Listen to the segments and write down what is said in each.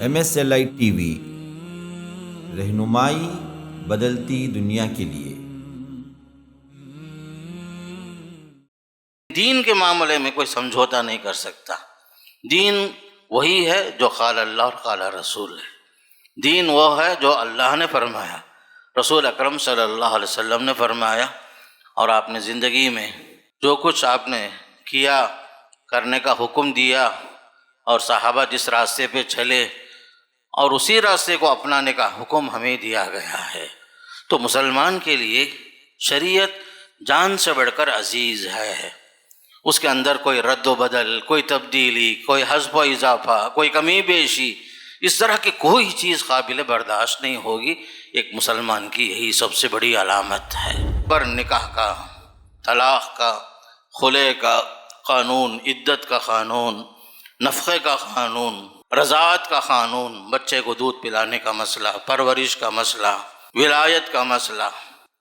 MSLI TV رہنمائی بدلتی دنیا کے لیے۔ دین کے معاملے میں کوئی سمجھوتا نہیں کر سکتا۔ دین وہی ہے جو قال اللہ اور قال رسول ہے۔ دین وہ ہے جو اللہ نے فرمایا، رسول اکرم صلی اللہ علیہ وسلم نے فرمایا، اور آپ نے زندگی میں جو کچھ آپ نے کیا، کرنے کا حکم دیا، اور صحابہ جس راستے پہ چلے اور اسی راستے کو اپنانے کا حکم ہمیں دیا گیا ہے۔ تو مسلمان کے لیے شریعت جان سے بڑھ کر عزیز ہے۔ اس کے اندر کوئی رد و بدل، کوئی تبدیلی، کوئی حذف و اضافہ، کوئی کمی بیشی، اس طرح کی کوئی چیز قابل برداشت نہیں ہوگی۔ ایک مسلمان کی یہی سب سے بڑی علامت ہے۔ پر نکاح کا، طلاق کا، خلع کا قانون، عدت کا قانون، نفقے کا قانون، رضاعت کا قانون، بچے کو دودھ پلانے کا مسئلہ، پرورش کا مسئلہ، ولایت کا مسئلہ،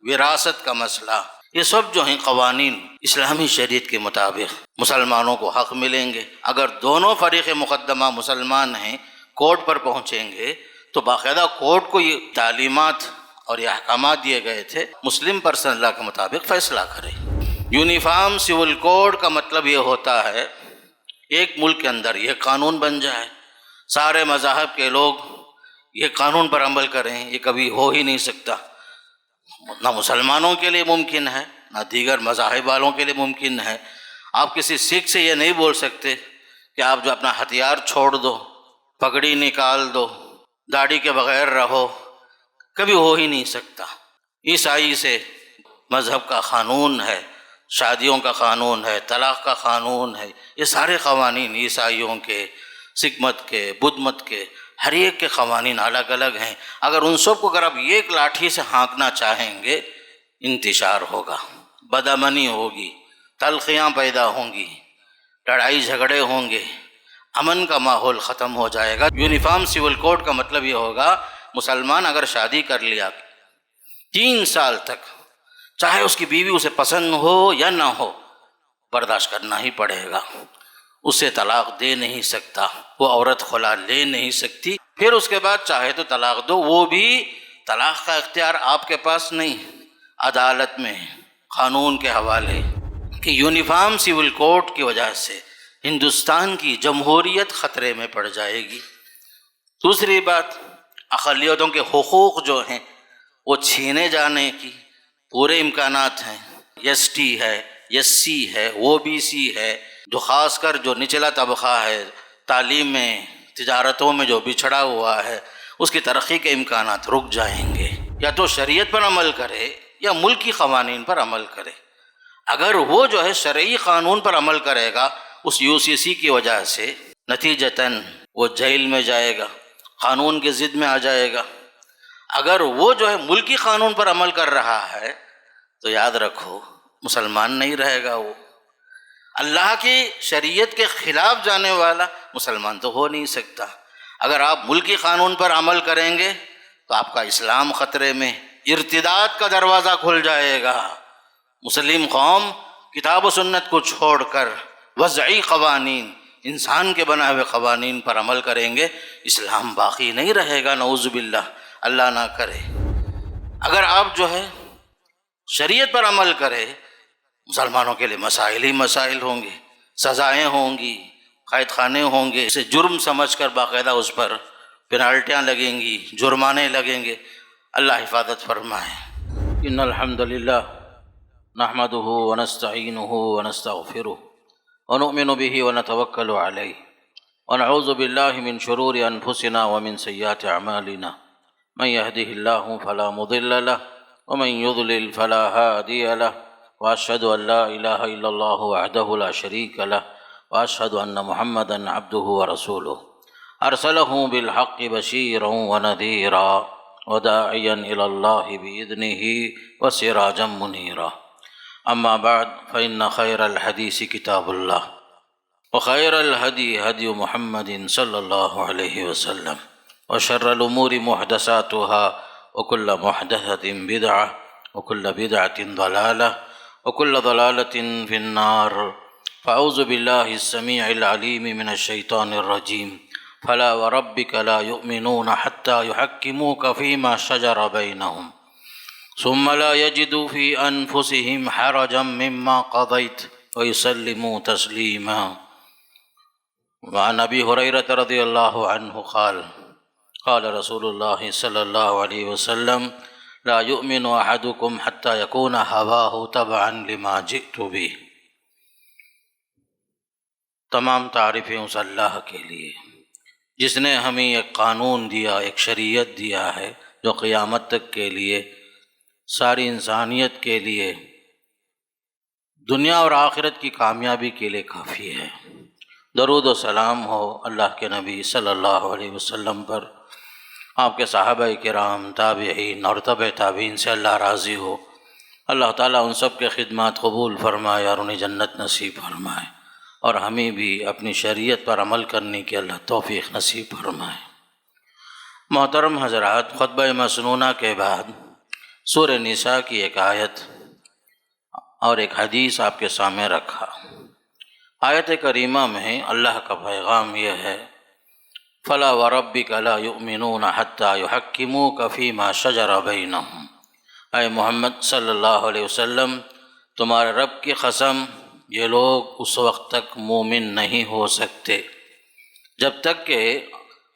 وراثت کا مسئلہ، یہ سب جو ہیں قوانین اسلامی شریعت کے مطابق مسلمانوں کو حق ملیں گے۔ اگر دونوں فریق مقدمہ مسلمان ہیں، کورٹ پر پہنچیں گے تو باقاعدہ کورٹ کو یہ تعلیمات اور یہ احکامات دیے گئے تھے، مسلم پرسنل لا کے مطابق فیصلہ کرے۔ یونیفارم سول کوڈ کا مطلب یہ ہوتا ہے ایک ملک کے اندر یہ قانون بن جائے، سارے مذاہب کے لوگ یہ قانون پر عمل کریں، یہ کبھی ہو ہی نہیں سکتا۔ نہ مسلمانوں کے لیے ممکن ہے، نہ دیگر مذاہب والوں کے لیے ممکن ہے۔ آپ کسی سکھ سے یہ نہیں بول سکتے کہ آپ جو اپنا ہتھیار چھوڑ دو، پگڑی نکال دو، داڑھی کے بغیر رہو، کبھی ہو ہی نہیں سکتا۔ عیسائی سے مذہب کا قانون ہے، شادیوں کا قانون ہے، طلاق کا قانون ہے، یہ سارے قوانین عیسائیوں کے، سکھ مت کے، بدھ مت کے، ہر ایک کے قوانین الگ الگ ہیں۔ اگر ان سب کو آپ ایک لاٹھی سے ہانکنا چاہیں گے، انتشار ہوگا، بدامنی ہوگی، تلخیاں پیدا ہوں گی، لڑائی جھگڑے ہوں گے، امن کا ماحول ختم ہو جائے گا۔ یونیفارم سول کوڈ کا مطلب یہ ہوگا مسلمان اگر شادی کر لیا 3 سال تک، چاہے اس کی بیوی اسے پسند ہو یا نہ ہو، برداشت کرنا ہی پڑے گا۔ اسے طلاق دے نہیں سکتا، وہ عورت خلا لے نہیں سکتی۔ پھر اس کے بعد چاہے تو طلاق دو، وہ بھی طلاق کا اختیار آپ کے پاس نہیں، عدالت میں، قانون کے حوالے۔ کہ یونیفارم سول کوڈ کی وجہ سے ہندوستان کی جمہوریت خطرے میں پڑ جائے گی۔ دوسری بات، اقلیتوں کے حقوق جو ہیں وہ چھینے جانے کی پورے امکانات ہیں۔ ایس ٹی ہے، ایس سی ہے، او بی سی ہے، جو خاص کر جو نچلا طبقہ ہے، تعلیم میں، تجارتوں میں جو بچھڑا ہوا ہے، اس کی ترقی کے امکانات رک جائیں گے۔ یا تو شریعت پر عمل کرے یا ملکی قوانین پر عمل کرے۔ اگر وہ جو ہے شرعی قانون پر عمل کرے گا، اس یو سی سی کی وجہ سے نتیجتاً وہ جیل میں جائے گا، قانون کی ضد میں آ جائے گا۔ اگر وہ جو ہے ملکی قانون پر عمل کر رہا ہے تو یاد رکھو مسلمان نہیں رہے گا۔ وہ اللہ کی شریعت کے خلاف جانے والا مسلمان تو ہو نہیں سکتا۔ اگر آپ ملکی قانون پر عمل کریں گے تو آپ کا اسلام خطرے میں، ارتداد کا دروازہ کھل جائے گا۔ مسلم قوم کتاب و سنت کو چھوڑ کر وضعی قوانین، انسان کے بنائے ہوئے قوانین پر عمل کریں گے، اسلام باقی نہیں رہے گا، نعوذ باللہ، اللہ نہ کرے۔ اگر آپ جو ہے شریعت پر عمل کرے، مسلمانوں کے لیے مسائل ہی مسائل ہوں گے، سزائیں ہوں گی، قید خانے ہوں گے، اسے جرم سمجھ کر باقاعدہ اس پر پینالٹیاں لگیں گی، جرمانے لگیں گے۔ اللہ حفاظت فرمائے۔ ان الحمد للہ نحمده ونستعینه ونستغفره ونؤمن به ونتوکل علیہ ونعوذ باللہ من شرور انفسنا ومن سیئات اعمالنا من يهده الله فلا مضل له ومن يضلل فلا هادي له واشهد ان لا اله الا الله وحده لا شريك له واشهد ان محمدا عبده ورسوله ارسله بالحق بشيرا ونذيرا وداعيا الى الله باذنه وسراجا منيرا اما بعد فان خير الحديث كتاب الله وخير الهدي هدي محمد صلى الله عليه وسلم وشر الأمور محدثاتها وكل محدثة بدعة وكل بدعة ضلالة وكل ضلالة في النار فأعوذ بالله السميع العليم من الشيطان الرجيم فلا وربك لا يؤمنون حتى يحكموك فيما شجر بينهم ثم لا يجدوا في أنفسهم حرجا مما قضيت ويسلموا تسليما. وعن أبي هريرة رضي الله عنه قال قال رسول الله صلى الله عليه وسلم لا يؤمن أحدكم حتى يكون هواه تبعا لما جئت به. تمام تعریفیں اس اللہ کے لیے جس نے ہمیں ایک قانون دیا، ایک شریعت دیا ہے جو قیامت تک کے لیے، ساری انسانیت کے لیے، دنیا اور آخرت کی کامیابی کے لیے کافی ہے۔ درود و سلام ہو اللہ کے نبی صلی اللہ علیہ وسلم پر، آپ کے صحابہ کرام، تابعین اور تبع تابعین سے اللہ راضی ہو۔ اللہ تعالیٰ ان سب کے خدمات قبول فرمائے اور انہیں جنت نصیب فرمائے، اور ہمیں بھی اپنی شریعت پر عمل کرنے کی اللہ توفیق نصیب فرمائے۔ محترم حضرات، خطبہ مسنونہ کے بعد سورہ نساء کی ایک آیت اور ایک حدیث آپ کے سامنے رکھا۔ آیت کریمہ میں اللہ کا پیغام یہ ہے فَلَا وَرَبِّكَ لَا يُؤْمِنُونَ حَتَّى يُحَكِّمُوكَ فِي مَا شَجَرَ بَيْنَهُمْ۔ اے محمد صلی اللہ علیہ وسلم، تمہارے رب کی قسم، یہ لوگ اس وقت تک مومن نہیں ہو سکتے جب تک کہ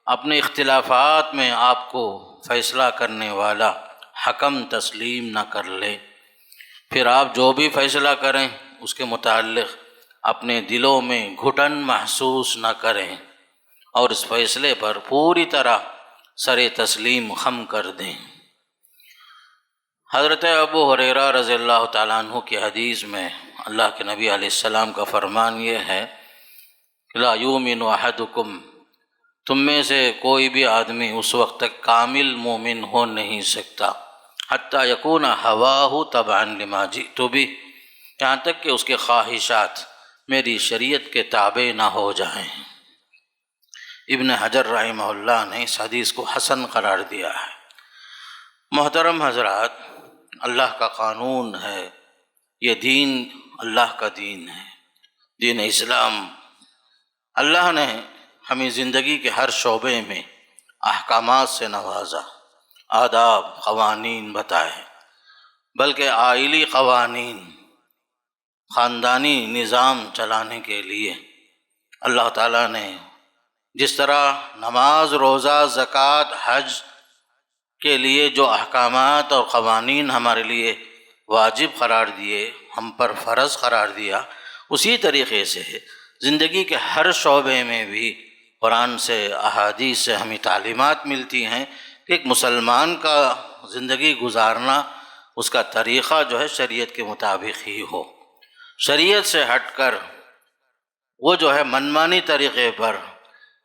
اپنے اختلافات میں آپ کو فیصلہ کرنے والا حکم تسلیم نہ کر لے۔ پھر آپ جو بھی فیصلہ کریں اس کے متعلق اپنے دلوں میں گھٹن محسوس نہ کریں اور اس فیصلے پر پوری طرح سر تسلیم خم کر دیں۔ حضرت ابو ہریرہ رضی اللہ تعالیٰ عنہ کی حدیث میں اللہ کے نبی علیہ السلام کا فرمان یہ ہے لا یؤمن احدکم، تم میں سے کوئی بھی آدمی اس وقت تک کامل مومن ہو نہیں سکتا حتیٰ یکون ہواہ تبعا لما جئت بہ، یہاں تک کہ اس کے خواہشات میری شریعت کے تابع نہ ہو جائیں۔ ابن حجر رحمہ اللہ نے اس حدیث کو حسن قرار دیا ہے۔ محترم حضرات، اللہ کا قانون ہے، یہ دین اللہ کا دین ہے، دین اسلام۔ اللہ نے ہمیں زندگی کے ہر شعبے میں احکامات سے نوازا، آداب، قوانین بتائے، بلکہ آئلی قوانین، خاندانی نظام چلانے کے لیے اللہ تعالیٰ نے جس طرح نماز، روزہ، زکوٰۃ، حج کے لیے جو احکامات اور قوانین ہمارے لیے واجب قرار دیے، ہم پر فرض قرار دیا، اسی طریقے سے زندگی کے ہر شعبے میں بھی قرآن سے، احادیث سے ہمیں تعلیمات ملتی ہیں کہ ایک مسلمان کا زندگی گزارنا، اس کا طریقہ جو ہے شریعت کے مطابق ہی ہو۔ شریعت سے ہٹ کر وہ جو ہے منمانی طریقے پر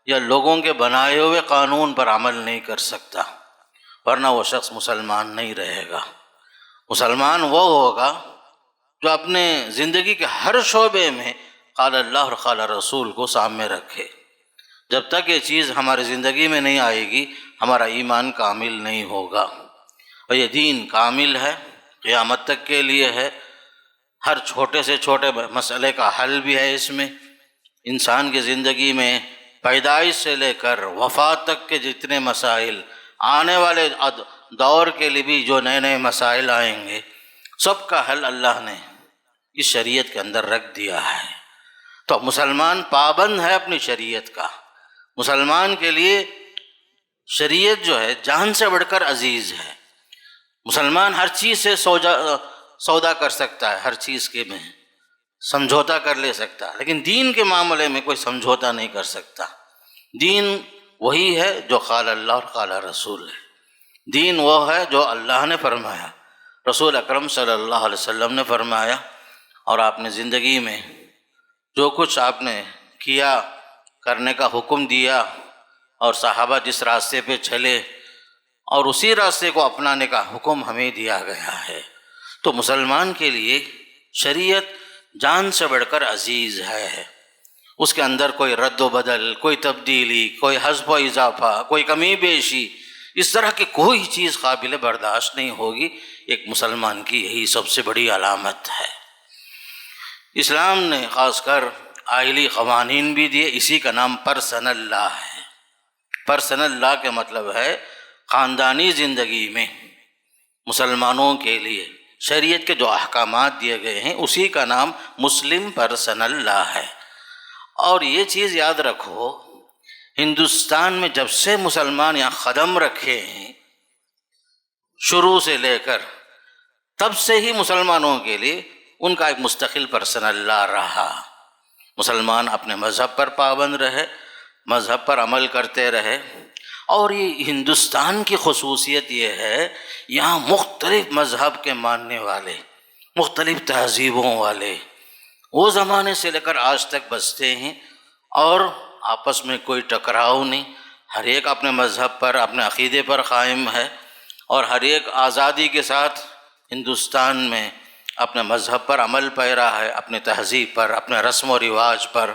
یا لوگوں کے بنائے ہوئے قانون پر عمل نہیں کر سکتا، ورنہ وہ شخص مسلمان نہیں رہے گا۔ مسلمان وہ ہوگا جو اپنے زندگی کے ہر شعبے میں قال اللہ اور قال رسول کو سامنے رکھے۔ جب تک یہ چیز ہماری زندگی میں نہیں آئے گی، ہمارا ایمان کامل نہیں ہوگا۔ اور یہ دین کامل ہے، قیامت تک کے لیے ہے، ہر چھوٹے سے چھوٹے مسئلے کا حل بھی ہے اس میں۔ انسان کی زندگی میں پیدائش سے لے کر وفات تک کے جتنے مسائل، آنے والے دور کے لیے بھی جو نئے نئے مسائل آئیں گے، سب کا حل اللہ نے اس شریعت کے اندر رکھ دیا ہے۔ تو مسلمان پابند ہے اپنی شریعت کا۔ مسلمان کے لیے شریعت جو ہے جان سے بڑھ کر عزیز ہے۔ مسلمان ہر چیز سے سودا کر سکتا ہے، ہر چیز کے میں سمجھوتا کر لے سکتا ہے، لیکن دین کے معاملے میں کوئی سمجھوتا نہیں کر سکتا۔ دین وہی ہے جو قال اللہ اور قال رسول ہے۔ دین وہ ہے جو اللہ نے فرمایا، رسول اکرم صلی اللہ علیہ وسلم نے فرمایا، اور آپ نے زندگی میں جو کچھ آپ نے کیا، کرنے کا حکم دیا، اور صحابہ جس راستے پہ چلے اور اسی راستے کو اپنانے کا حکم ہمیں دیا گیا ہے۔ تو مسلمان کے لیے شریعت جان سے بڑھ کر عزیز ہے۔ اس کے اندر کوئی رد و بدل، کوئی تبدیلی، کوئی حذف و اضافہ، کوئی کمی بیشی، اس طرح کی کوئی چیز قابل برداشت نہیں ہوگی۔ ایک مسلمان کی یہی سب سے بڑی علامت ہے۔ اسلام نے خاص کر آئلی قوانین بھی دیے، اسی کا نام پرسنل لا ہے۔ پرسنل لا کے مطلب ہے خاندانی زندگی میں مسلمانوں کے لیے شریعت کے جو احکامات دیے گئے ہیں اسی کا نام مسلم پرسنل لا ہے۔ اور یہ چیز یاد رکھو، ہندوستان میں جب سے مسلمان یہاں قدم رکھے ہیں شروع سے لے کر، تب سے ہی مسلمانوں کے لیے ان کا ایک مستقل پرسنل لا رہا۔ مسلمان اپنے مذہب پر پابند رہے، مذہب پر عمل کرتے رہے۔ اور یہ ہندوستان کی خصوصیت یہ ہے، یہاں مختلف مذہب کے ماننے والے، مختلف تہذیبوں والے وہ زمانے سے لے کر آج تک بستے ہیں، اور آپس میں کوئی ٹکراؤ نہیں، ہر ایک اپنے مذہب پر، اپنے عقیدے پر قائم ہے، اور ہر ایک آزادی کے ساتھ ہندوستان میں اپنے مذہب پر عمل پیرا ہے، اپنے تہذیب پر، اپنے رسم و رواج پر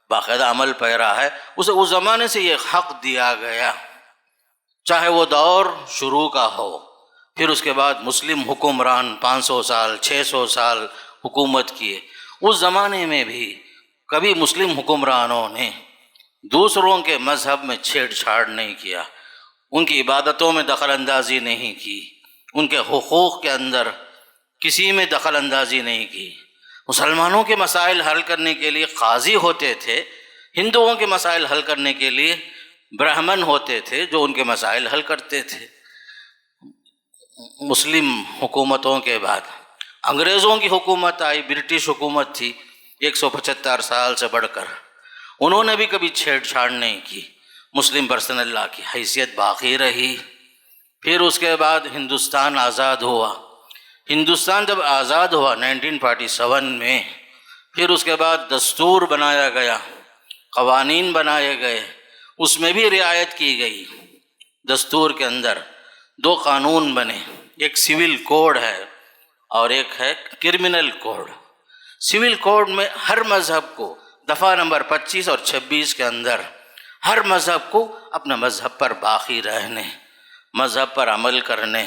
باقاعدہ عمل پیرا ہے۔ اسے اس زمانے سے یہ حق دیا گیا، چاہے وہ دور شروع کا ہو، پھر اس کے بعد مسلم حکمران 500 سال 600 سال حکومت کیے، اس زمانے میں بھی کبھی مسلم حکمرانوں نے دوسروں کے مذہب میں چھیڑ چھاڑ نہیں کیا، ان کی عبادتوں میں دخل اندازی نہیں کی، ان کے حقوق کے اندر کسی میں دخل اندازی نہیں کی۔ مسلمانوں کے مسائل حل کرنے کے لیے قاضی ہوتے تھے، ہندوؤں کے مسائل حل کرنے کے لیے برہمن ہوتے تھے جو ان کے مسائل حل کرتے تھے۔ مسلم حکومتوں کے بعد انگریزوں کی حکومت آئی، برٹش حکومت تھی 175 سال سے بڑھ کر، انہوں نے بھی کبھی چھیڑ چھاڑ نہیں کی، مسلم پرسنل لا کی حیثیت باقی رہی۔ پھر اس کے بعد ہندوستان آزاد ہوا، ہندوستان جب آزاد ہوا 1947 میں، پھر اس کے بعد دستور بنایا گیا، قوانین بنائے گئے، اس میں بھی رعایت کی گئی۔ دستور کے اندر 2 قانون بنے، ایک سول کوڈ ہے اور ایک ہے کرمنل کوڈ۔ سول کوڈ میں ہر مذہب کو دفعہ نمبر 25 اور 26 کے اندر ہر مذہب کو اپنے مذہب پر باقی رہنے، مذہب پر عمل کرنے،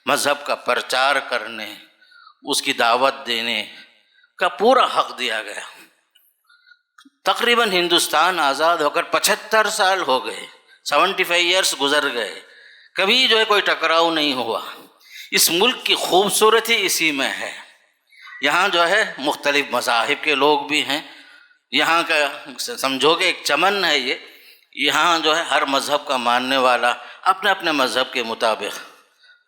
مذہب کا پرچار کرنے، اس کی دعوت دینے کا پورا حق دیا گیا۔ تقریباً ہندوستان آزاد ہو کر 75 سال ہو گئے، 75 ایئرس گزر گئے، کبھی جو ہے کوئی ٹکراؤ نہیں ہوا۔ اس ملک کی خوبصورتی اسی میں ہے، یہاں جو ہے مختلف مذاہب کے لوگ بھی ہیں، یہاں کا سمجھو کہ ایک چمن ہے یہ، یہاں جو ہے ہر مذہب کا ماننے والا اپنے اپنے مذہب کے مطابق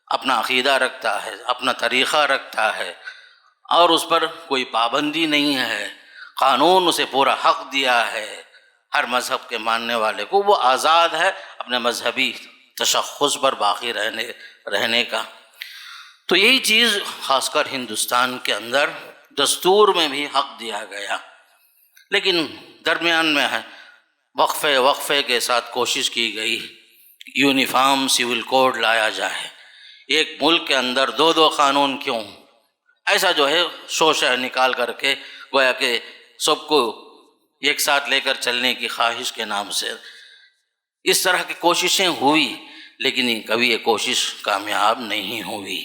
اپنا عقیدہ رکھتا ہے، اپنا طریقہ رکھتا ہے، اور اس پر کوئی پابندی نہیں ہے، قانون اسے پورا حق دیا ہے ہر مذہب کے ماننے والے کو، وہ آزاد ہے اپنے مذہبی تشخص پر باقی رہنے کا۔ تو یہی چیز خاص کر ہندوستان کے اندر دستور میں بھی حق دیا گیا، لیکن درمیان میں ہے وقفے کے ساتھ کوشش کی گئی یونیفارم سول کوڈ لایا جائے، ایک ملک کے اندر 2 قانون کیوں، ایسا جو ہے شوشہ نکال کر کے گویا کہ سب کو ایک ساتھ لے کر چلنے کی خواہش کے نام سے اس طرح کی کوششیں ہوئی، لیکن کبھی یہ کوشش کامیاب نہیں ہوئی۔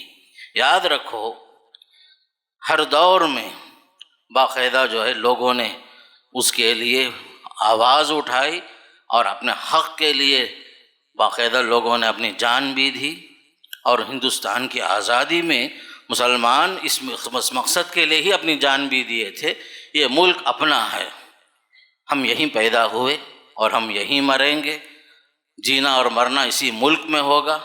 یاد رکھو ہر دور میں باقاعدہ جو ہے لوگوں نے اس کے لیے آواز اٹھائی، اور اپنے حق کے لیے باقاعدہ لوگوں نے اپنی جان بھی دی، اور ہندوستان کی آزادی میں مسلمان اس مقصد کے لیے ہی اپنی جان بھی دیے تھے، یہ ملک اپنا ہے، ہم یہیں پیدا ہوئے اور ہم یہیں مریں گے، جینا اور مرنا اسی ملک میں ہوگا۔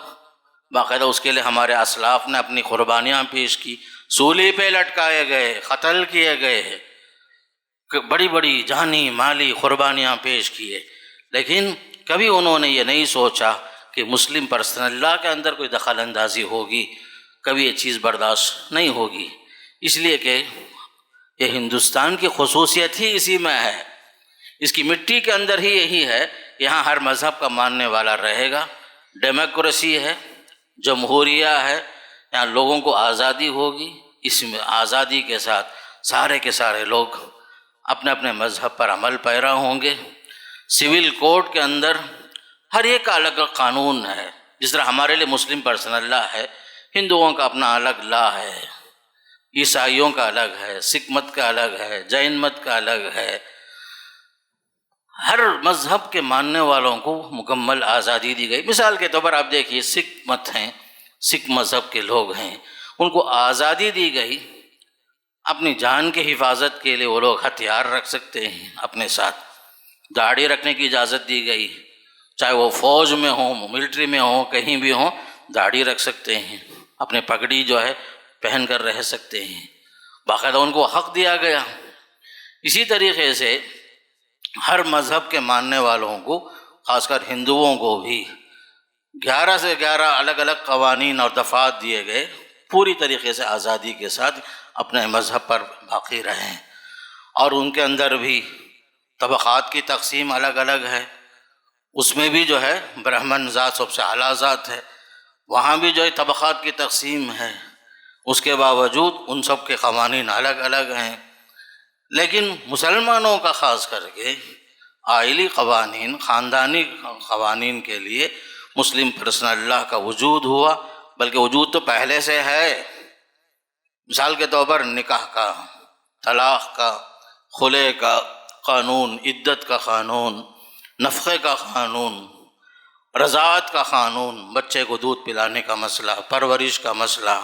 باقاعدہ اس کے لیے ہمارے اسلاف نے اپنی قربانیاں پیش کی، سولی پہ لٹکائے گئے، قتل کیے گئے، بڑی بڑی جانی مالی قربانیاں پیش کیے، لیکن کبھی انہوں نے یہ نہیں سوچا کہ مسلم پرسنل لا کے اندر کوئی دخل اندازی ہوگی، کبھی یہ چیز برداشت نہیں ہوگی، اس لیے کہ یہ ہندوستان کی خصوصیت ہی اسی میں ہے، اس کی مٹی کے اندر ہی یہی ہے، یہاں ہر مذہب کا ماننے والا رہے گا، ڈیموکریسی ہے، جمہوریہ ہے، یہاں لوگوں کو آزادی ہوگی، اس میں آزادی کے ساتھ سارے کے سارے لوگ اپنے اپنے مذہب پر عمل پیرا ہوں گے۔ سول کوڈ کے اندر ہر ایک کا الگ قانون ہے، جس طرح ہمارے لیے مسلم پرسنل لا ہے، ہندوؤں کا اپنا الگ لا ہے، عیسائیوں کا الگ ہے، سکھ مت کا الگ ہے، جین مت کا الگ ہے، ہر مذہب کے ماننے والوں کو مکمل آزادی دی گئی۔ مثال کے طور پر آپ دیکھیے سکھ مت ہیں، سکھ مذہب کے لوگ ہیں، ان کو آزادی دی گئی، اپنی جان کی حفاظت کے لیے وہ لوگ ہتھیار رکھ سکتے ہیں اپنے ساتھ، داڑھی رکھنے کی اجازت دی گئی، چاہے وہ فوج میں ہوں، ملٹری میں ہوں، کہیں بھی ہوں، داڑھی رکھ سکتے ہیں، اپنے پگڑی جو ہے پہن کر رہ سکتے ہیں، باقاعدہ ان کو حق دیا گیا۔ اسی طریقے سے ہر مذہب کے ماننے والوں کو، خاص کر ہندوؤں کو بھی 11 سے 11 الگ الگ قوانین اور دفعات دیے گئے، پوری طریقے سے آزادی کے ساتھ اپنے مذہب پر باقی رہیں، اور ان کے اندر بھی طبقات کی تقسیم الگ الگ ہے، اس میں بھی جو ہے برہمن ذات سب سے اعلیٰ ذات ہے، وہاں بھی جو ہے طبقات کی تقسیم ہے، اس کے باوجود ان سب کے قوانین الگ الگ ہیں۔ لیکن مسلمانوں کا خاص کر کے آئلی قوانین، خاندانی قوانین کے لیے مسلم پرسنل لاء کا وجود ہوا، بلکہ وجود تو پہلے سے ہے۔ مثال کے طور پر نکاح کا، طلاق کا، خلع کا قانون، عدت کا قانون، نفقے کا قانون، رضاعت کا قانون، بچے کو دودھ پلانے کا مسئلہ، پرورش کا مسئلہ،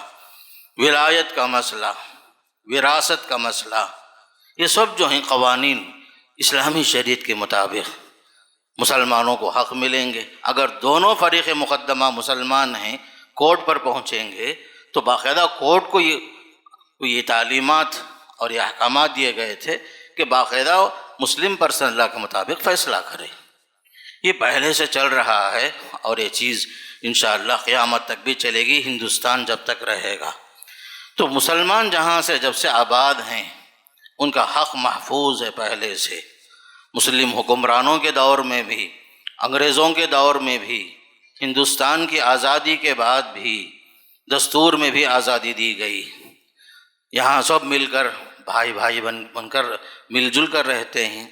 ولایت کا مسئلہ، وراثت کا مسئلہ، یہ سب جو ہیں قوانین اسلامی شریعت کے مطابق مسلمانوں کو حق ملیں گے۔ اگر دونوں فریق مقدمہ مسلمان ہیں، کورٹ پر پہنچیں گے تو باقاعدہ کورٹ کو یہ تعلیمات اور یہ احکامات دیے گئے تھے کہ باقاعدہ مسلم پرسنل لاء کے مطابق فیصلہ کرے۔ یہ پہلے سے چل رہا ہے اور یہ چیز انشاءاللہ قیامت تک بھی چلے گی، ہندوستان جب تک رہے گا۔ تو مسلمان جہاں سے جب سے آباد ہیں ان کا حق محفوظ ہے پہلے سے، مسلم حکمرانوں کے دور میں بھی، انگریزوں کے دور میں بھی، ہندوستان کی آزادی کے بعد بھی، دستور میں بھی آزادی دی گئی۔ یہاں سب مل کر بھائی بھائی بن کر مل جل کر رہتے ہیں،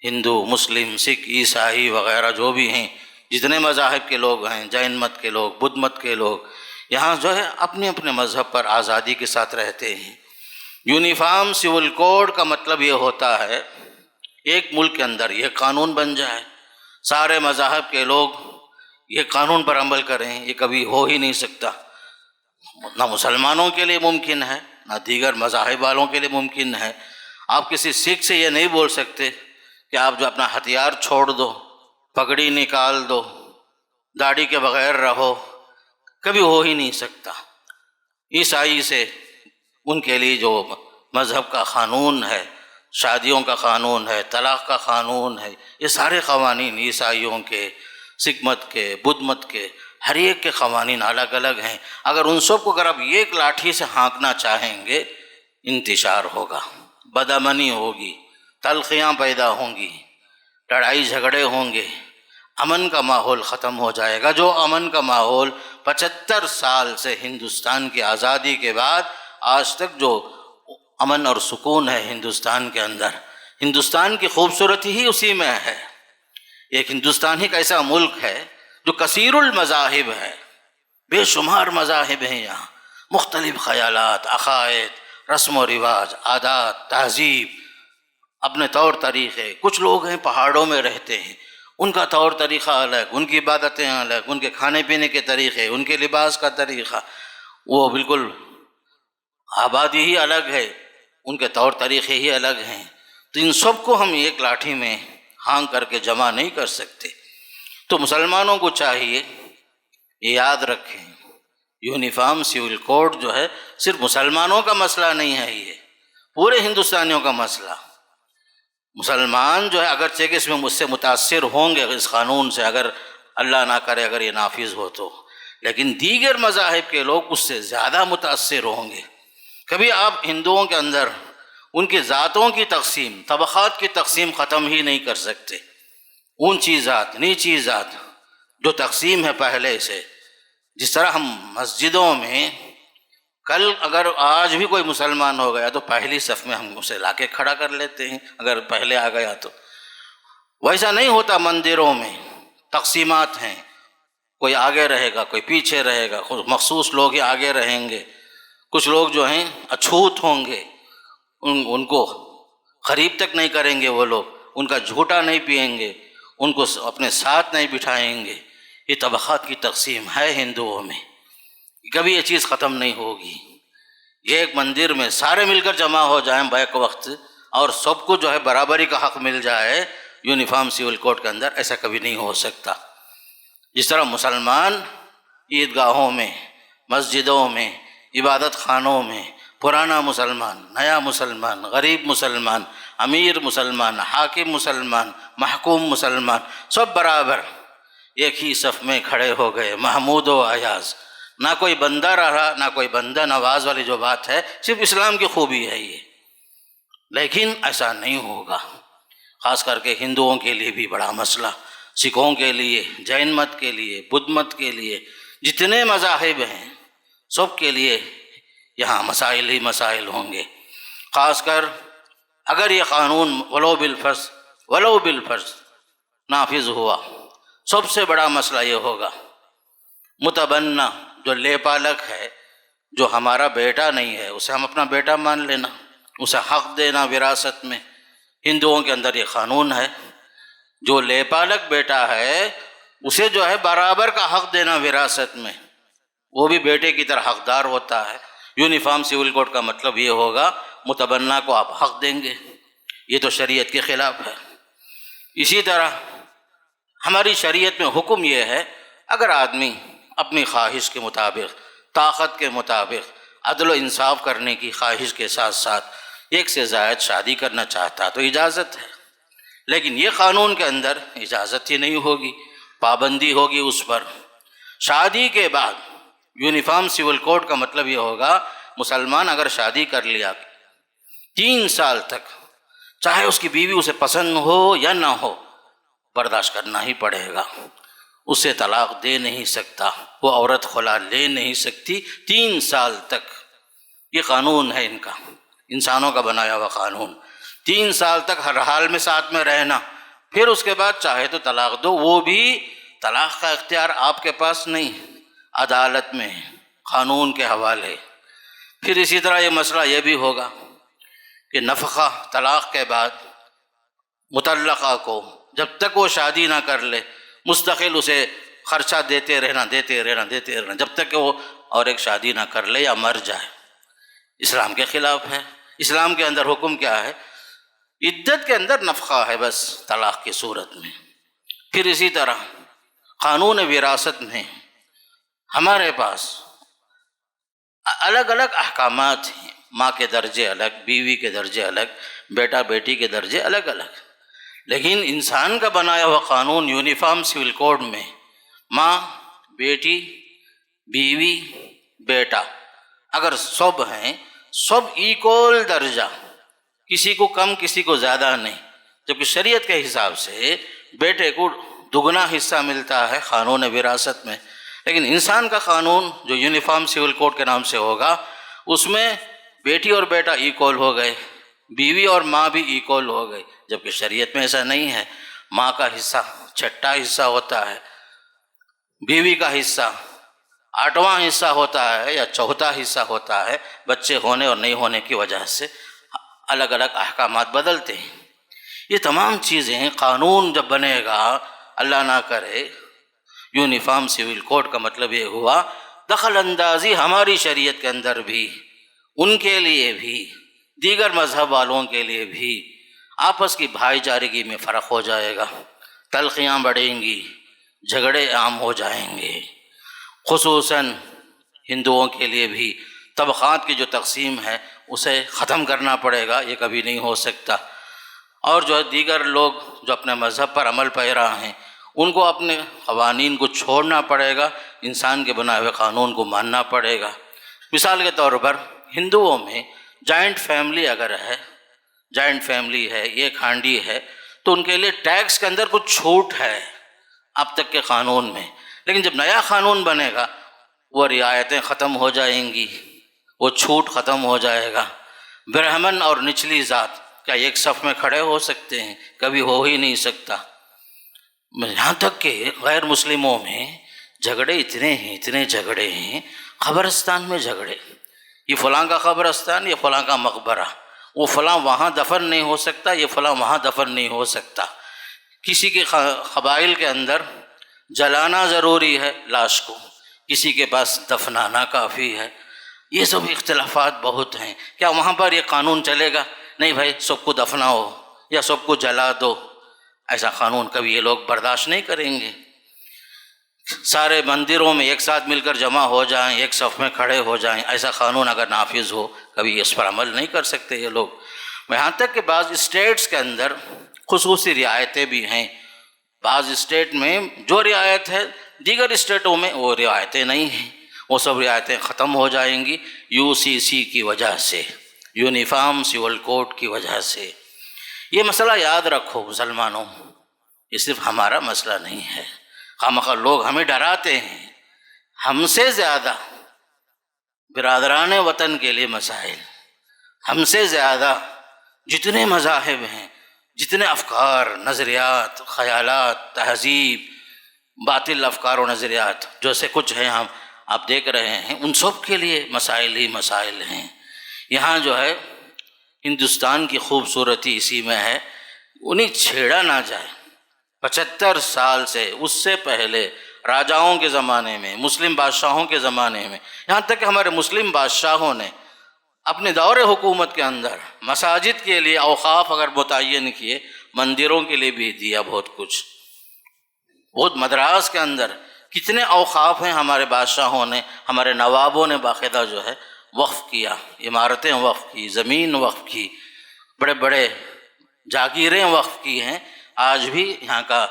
ہندو، مسلم، سکھ، عیسائی وغیرہ جو بھی ہیں، جتنے مذاہب کے لوگ ہیں، جین مت کے لوگ، بدھ مت کے لوگ، یہاں جو ہے اپنے اپنے مذہب پر آزادی کے ساتھ رہتے ہیں۔ یونیفارم سول کوڈ کا مطلب یہ ہوتا ہے ایک ملک کے اندر یہ قانون بن جائے، سارے مذاہب کے لوگ یہ قانون پر عمل کریں، یہ کبھی ہو ہی نہیں سکتا۔ نہ مسلمانوں کے لیے ممکن ہے، نہ دیگر مذاہب والوں کے لیے ممکن ہے۔ آپ کسی سکھ سے یہ نہیں بول سکتے کہ آپ جو اپنا ہتھیار چھوڑ دو، پگڑی نکال دو، داڑھی کے بغیر رہو، کبھی ہو ہی نہیں سکتا۔ عیسائی سے ان کے لیے جو مذہب کا قانون ہے، شادیوں کا قانون ہے، طلاق کا قانون ہے، یہ سارے قوانین عیسائیوں کے، سکھ مت کے، بدھ مت کے، ہر ایک کے قوانین الگ الگ ہیں۔ اگر ان سب کو اگر آپ ایک لاٹھی سے ہانکنا چاہیں گے، انتشار ہوگا، بدامنی ہوگی، تلخیاں پیدا ہوں گی، لڑائی جھگڑے ہوں گے، امن کا ماحول ختم ہو جائے گا۔ جو امن کا ماحول 75 سال سے ہندوستان کی آزادی کے بعد آج تک جو امن اور سکون ہے ہندوستان کے اندر، ہندوستان کی خوبصورتی ہی اسی میں ہے۔ ایک ہندوستان ہی کا ایسا ملک ہے جو کثیر المذاہب ہے، بے شمار مذاہب ہیں یہاں، مختلف خیالات، عقائد، رسم و رواج، عادات، تہذیب، اپنے طور طریقے۔ کچھ لوگ ہیں پہاڑوں میں رہتے ہیں، ان کا طور طریقہ الگ، ان کی عبادتیں الگ، ان کے کھانے پینے کے طریقے، ان کے لباس کا طریقہ، وہ بالکل آبادی ہی الگ ہے، ان کے طور طریقے ہی الگ ہیں۔ تو ان سب کو ہم ایک لاٹھی میں ہانک کر کے جمع نہیں کر سکتے۔ تو مسلمانوں کو چاہیے یہ یاد رکھیں، یونیفارم سول کوڈ جو ہے صرف مسلمانوں کا مسئلہ نہیں ہے، یہ پورے ہندوستانیوں کا مسئلہ۔ مسلمان جو ہے اگرچہ کہ اس میں مجھ سے متاثر ہوں گے اس قانون سے، اگر اللہ نہ کرے اگر یہ نافذ ہو تو، لیکن دیگر مذاہب کے لوگ اس سے زیادہ متاثر ہوں گے۔ کبھی آپ ہندوؤں کے اندر ان کی ذاتوں کی تقسیم، طبقات کی تقسیم ختم ہی نہیں کر سکتے۔ اونچی ذات، نیچی ذات جو تقسیم ہے پہلے سے، جس طرح ہم مسجدوں میں کل اگر آج بھی کوئی مسلمان ہو گیا تو پہلی صف میں ہم اسے لا کے کھڑا کر لیتے ہیں اگر پہلے آ گیا تو، ویسا نہیں ہوتا۔ مندروں میں تقسیمات ہیں، کوئی آگے رہے گا، کوئی پیچھے رہے گا، مخصوص لوگ ہی آگے رہیں گے، کچھ لوگ جو ہیں اچھوت ہوں گے، ان کو قریب تک نہیں کریں گے وہ لوگ، ان کا جھوٹا نہیں پئیں گے، ان کو اپنے ساتھ نہیں بٹھائیں گے۔ یہ طبقات کی تقسیم ہے ہندوؤں میں، کبھی یہ چیز ختم نہیں ہوگی۔ یہ ایک مندر میں سارے مل کر جمع ہو جائیں بیک وقت اور سب کو جو ہے برابری کا حق مل جائے یونیفارم سول کوڈ کے اندر، ایسا کبھی نہیں ہو سکتا۔ جس طرح مسلمان عیدگاہوں میں، مسجدوں میں، عبادت خانوں میں پرانا مسلمان، نیا مسلمان، غریب مسلمان، امیر مسلمان، حاکم مسلمان، محکوم مسلمان، سب برابر ایک ہی صف میں کھڑے ہو گئے، محمود و ایاز، نہ کوئی بندہ رہا نہ کوئی بندہ نواز والی جو بات ہے، صرف اسلام کی خوبی ہے یہ۔ لیکن ایسا نہیں ہوگا، خاص کر کے ہندوؤں کے لیے بھی بڑا مسئلہ، سکھوں کے لیے، جین مت کے لیے، بدھ مت کے لیے، جتنے مذاہب ہیں سب کے لیے یہاں مسائل ہی مسائل ہوں گے۔ خاص کر اگر یہ قانون ولو بالفرض نافذ ہوا، سب سے بڑا مسئلہ یہ ہوگا متبنہ جو لے پالک ہے، جو ہمارا بیٹا نہیں ہے اسے ہم اپنا بیٹا مان لینا، اسے حق دینا وراثت میں۔ ہندوؤں کے اندر یہ قانون ہے، جو لے پالک بیٹا ہے اسے جو ہے برابر کا حق دینا وراثت میں، وہ بھی بیٹے کی طرح حقدار ہوتا ہے۔ یونیفارم سول کوڈ کا مطلب یہ ہوگا متبنہ کو آپ حق دیں گے، یہ تو شریعت کے خلاف ہے۔ اسی طرح ہماری شریعت میں حکم یہ ہے، اگر آدمی اپنی خواہش کے مطابق، طاقت کے مطابق عدل و انصاف کرنے کی خواہش کے ساتھ ساتھ ایک سے زائد شادی کرنا چاہتا تو اجازت ہے، لیکن یہ قانون کے اندر اجازت ہی نہیں ہوگی، پابندی ہوگی اس پر۔ شادی کے بعد یونیفارم سول کوڈ کا مطلب یہ ہوگا مسلمان اگر شادی کر لیا 3 سال تک، چاہے اس کی بیوی اسے پسند ہو یا نہ ہو، برداشت کرنا ہی پڑے گا، اسے طلاق دے نہیں سکتا، وہ عورت خلا لے نہیں سکتی 3 سال تک۔ یہ قانون ہے ان کا، انسانوں کا بنایا ہوا قانون۔ 3 سال تک ہر حال میں ساتھ میں رہنا، پھر اس کے بعد چاہے تو طلاق دو، وہ بھی طلاق کا اختیار آپ کے پاس نہیں، عدالت میں، قانون کے حوالے۔ پھر اسی طرح یہ مسئلہ یہ بھی ہوگا کہ نفقہ طلاق کے بعد مطلقہ کو جب تک وہ شادی نہ کر لے مستقل اسے خرچہ دیتے رہنا جب تک کہ وہ اور ایک شادی نہ کر لے یا مر جائے۔ اسلام کے خلاف ہے۔ اسلام کے اندر حکم کیا ہے؟ عدت کے اندر نفقہ ہے بس طلاق کی صورت میں۔ پھر اسی طرح قانون وراثت میں ہمارے پاس الگ الگ احکامات ہیں، ماں کے درجے الگ، بیوی کے درجے الگ، بیٹا بیٹی کے درجے الگ الگ، لیکن انسان کا بنایا ہوا قانون یونیفارم سول کوڈ میں ماں، بیٹی، بیوی، بیٹا اگر سب ہیں، سب ایکول درجہ، کسی کو کم کسی کو زیادہ نہیں، جبکہ شریعت کے حساب سے بیٹے کو دگنا حصہ ملتا ہے قانون وراثت میں، لیکن انسان کا قانون جو یونیفارم سول کوڈ کے نام سے ہوگا اس میں بیٹی اور بیٹا ایکول ہو گئے، بیوی اور ماں بھی ایکول ہو گئی، جبکہ شریعت میں ایسا نہیں ہے۔ ماں کا حصہ 6واں حصہ ہوتا ہے، بیوی کا حصہ 8واں حصہ ہوتا ہے یا 4تھا حصہ ہوتا ہے، بچے ہونے اور نہیں ہونے کی وجہ سے الگ الگ احکامات بدلتے ہیں۔ یہ تمام چیزیں قانون جب بنے گا، اللہ نہ کرے یونیفارم سول کوڈ کا مطلب یہ ہوا دخل اندازی ہماری شریعت کے اندر بھی، ان کے لیے بھی، دیگر مذہب والوں کے لیے بھی آپس کی بھائی چارگی میں فرق ہو جائے گا، تلخیاں بڑھیں گی، جھگڑے عام ہو جائیں گے۔ خصوصاً ہندوؤں کے لیے بھی طبقات کی جو تقسیم ہے اسے ختم کرنا پڑے گا، یہ کبھی نہیں ہو سکتا۔ اور جو دیگر لوگ جو اپنے مذہب پر عمل پیرا ہیں ان کو اپنے قوانین کو چھوڑنا پڑے گا، انسان کے بنائے ہوئے قانون کو ماننا پڑے گا۔ مثال کے طور پر ہندوؤں میں جوائنٹ فیملی اگر ہے، جوائنٹ فیملی ہے، ایک ہانڈی ہے، تو ان کے لیے ٹیکس کے اندر کچھ چھوٹ ہے اب تک کے قانون میں، لیکن جب نیا قانون بنے گا وہ رعایتیں ختم ہو جائیں گی، وہ چھوٹ ختم ہو جائے گا۔ برہمن اور نچلی ذات کیا ایک صف میں کھڑے ہو سکتے ہیں؟ کبھی ہو ہی نہیں سکتا۔ یہاں تک کہ غیر مسلموں میں جھگڑے اتنے جھگڑے ہیں، قبرستان میں جھگڑے، یہ فلاں کا قبرستان، یہ فلاں کا مقبرہ، وہ فلاں وہاں دفن نہیں ہو سکتا، یہ فلاں وہاں دفن نہیں ہو سکتا۔ کسی کے قبائل کے اندر جلانا ضروری ہے لاش کو، کسی کے پاس دفنانا کافی ہے۔ یہ سب اختلافات بہت ہیں۔ کیا وہاں پر یہ قانون چلے گا؟ نہیں بھائی، سب کو دفناؤ یا سب کو جلا دو، ایسا قانون کبھی یہ لوگ برداشت نہیں کریں گے۔ سارے مندروں میں ایک ساتھ مل کر جمع ہو جائیں، ایک صف میں کھڑے ہو جائیں، ایسا قانون اگر نافذ ہو کبھی اس پر عمل نہیں کر سکتے یہ لوگ۔ یہاں تک کہ بعض اسٹیٹس کے اندر خصوصی رعایتیں بھی ہیں۔ بعض اسٹیٹ میں جو رعایت ہے دیگر اسٹیٹوں میں وہ رعایتیں نہیں ہیں، وہ سب رعایتیں ختم ہو جائیں گی UCC کی وجہ سے، یونیفارم سول کوڈ کی وجہ سے۔ یہ مسئلہ یاد رکھو مسلمانوں، یہ صرف ہمارا مسئلہ نہیں ہے۔ خامخواہ لوگ ہمیں ڈراتے ہیں، ہم سے زیادہ برادران وطن کے لیے مسائل، ہم سے زیادہ جتنے مذاہب ہیں، جتنے افکار، نظریات، خیالات، تہذیب، باطل افکار و نظریات جو سے کچھ ہیں ہم آپ دیکھ رہے ہیں، ان سب کے لیے مسائل ہی مسائل ہیں۔ یہاں جو ہے ہندوستان کی خوبصورتی اسی میں ہے، انہیں چھیڑا نہ جائے۔ 75 سال سے، اس سے پہلے راجاؤں کے زمانے میں، مسلم بادشاہوں کے زمانے میں، یہاں تک کہ ہمارے مسلم بادشاہوں نے اپنے دور حکومت کے اندر مساجد کے لیے اوقاف اگر متعین کیے، مندروں کے لیے بھی دیا بہت کچھ۔ بہت مدراس کے اندر کتنے اوقاف ہیں ہمارے بادشاہوں نے، ہمارے نوابوں نے باقاعدہ جو ہے وقف کیا، عمارتیں وقف کی، زمین وقف کی، بڑے بڑے جاگیریں وقف کی ہیں۔ آج بھی یہاں کا